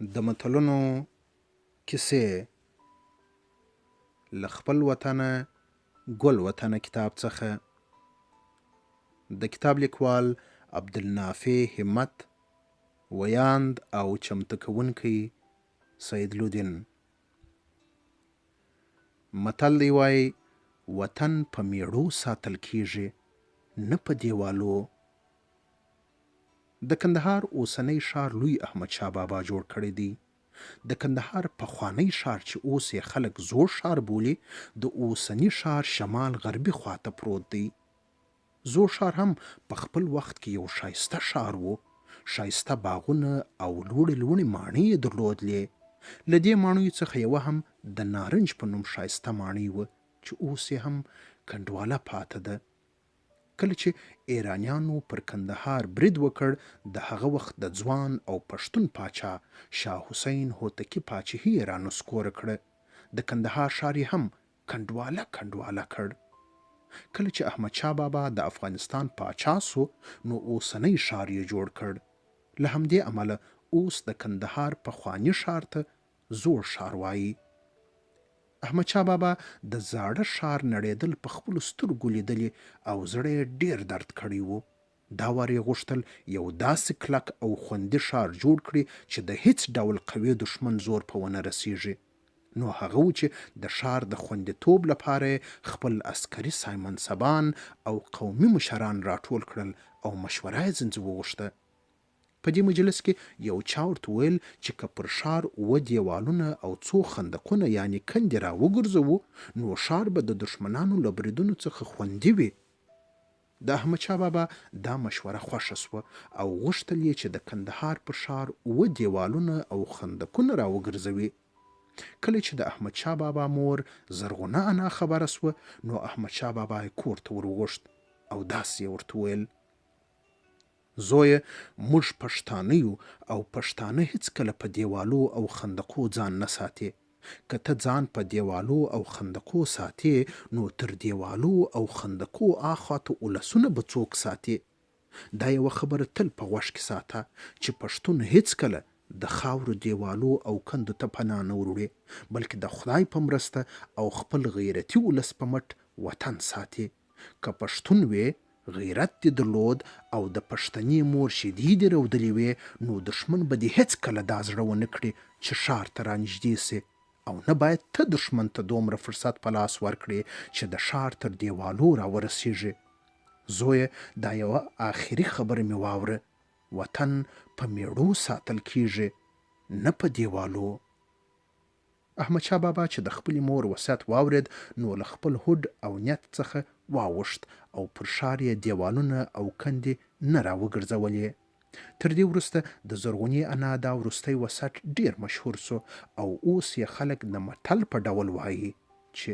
د متلونو کیسې له خپل وطنه ګل وطنه کتاب څخه. د کتاب لیکوال عبدالنافع همت، ویاند او چمتو کوونکی سید لودین. متل دی وایي وطن په میړو ساتل کیږي نه په دیوالو. د کندهار اوسنی ښار لوی احمدشاه بابا جوړ کړی دی. د کندهار پخوانی ښار چې اوس یې خلک زوړ ښار بولي د اوسني ښار شمال غربي خواته پروت دی. زوړ ښار هم په خپل وخت کې یو ښایسته ښار و. ښایسته باغونه او لوړې لوړې ماڼۍ یې درلودلې. له دې ماڼیو څخه یوه هم د نارنج په نوم ښایسته ماڼۍ وه چې اوس یې هم کنډواله پاته ده. کله چې ایرانیانو پر کندهار برید وکړ د هغه وخت د ځوان او پښتون پاچا شاه حسین هوتکي پاچاهي یې رانسکوره کړه. د کندهار ښار یې هم کنډواله کړ. کله چې احمدشاه بابا د افغانستان پاچا سو نو اوسنی ښار یې جوړ کړ. له همدې امله اوس د کندهار پخواني ښار ته زوړ ښار وایي. احمدشاه بابا د زاړه ښار نړېدل په خپلو سترګو لیدلي او زړه یې ډېر درد کړی و. دا وار یې غوښتل یو داسې کلک او خوندي ښار جوړ کړي چې د هیڅ ډول قوي دښمن زور په ونه رسیږي. نو هغه و چې د ښار د خوندیتوب لپاره خپل عسکري سایمنسبان او قومي مشران راټول کړل او مشوره یې ځنځ وغوښته. په دې مجلس کې یو چا ورته ویل چې که پر ښار 7 دیوالونه او 2 خندقونه یعنې کندې را وګرځوو نو ښار به د دښمنانو له بریدونو څخه خوندي وي. د احمدشاه بابا دا مشوره خوښه سوه او غوښتل یې چې د کندهار پر ښار 7 دیوالونه او خندقونه را وګرځوي. کله چې د احمدشاه بابا مور زرغونه انا خبره سوه نو احمدشاه بابا یې کور ته ورغوښت او داسې یې ورته ویل: زویه، موږ پښتانه یو او پښتانه هیڅکله په دیوالو او خندقو ځان نه ساتي. که ته ځان په دیوالو او خندقو ساتي نو تر دیوالو او خندقو اخواته ولسونه به څوک ساتي. دا یوه خبره تل په غوږ کې ساته چې پښتون هیڅکله د خاورو دیوالو او کندو ته پناه نه وروړي بلکې د خدای په مرسته او خپل غیرتي ولس په مټ وطن ساتي. که پښتون وې غیرت دې درلود او د پښتنې مور شیدې دې رودلې وې نو دښمن به دې هیڅکله دا زړه ونه کړي چې ښار ته رانږدې سي او نه باید ته دښمن ته دومره فرصت په لاس ورکړې چې د ښار تر دیوالو راورسیږي. زویه، دا یوه آخري خبره مې واوره. وطن په میړو ساتل کیږي نه په دیوالو. احمدشاه بابا چې د خپلې مور وصیت واورید نو له خپل هوډ او نیت څخه واوښت او پر ښار یې دیوالونه او کندې نه را وګرځولې. تر دې وروسته د زرغونې انا دا وروستی وصیت ډېر مشهور سو او اوس یې خلک د متل په ډول وایي چې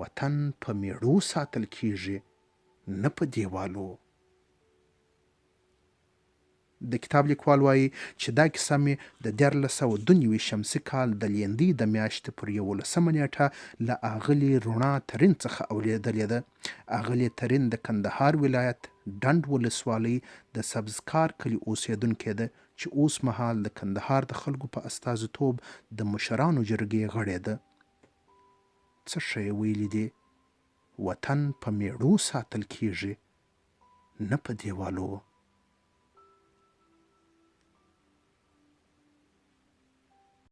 وطن په میړو ساتل کیږي نه په دیوالو. د کتاب لیکوال وایي چې دا کیسه مې د 1992 شمسي کال د لیندۍ د میاشتې پر 11 نیټه له اغلې روڼا ترین څخه اوریدلې ده. اغلې ترین د کندهار ولایت ډنډ ولسوالۍ د سبزکار کلي اوسیدونکی ده چې اوس مهال د کندهار د خلکو په استازیتوب د مشرانو جرګې غړی ده. څه ښه یې ویلي دي: وطن په میړو ساتل کیږي نه په دیوالو.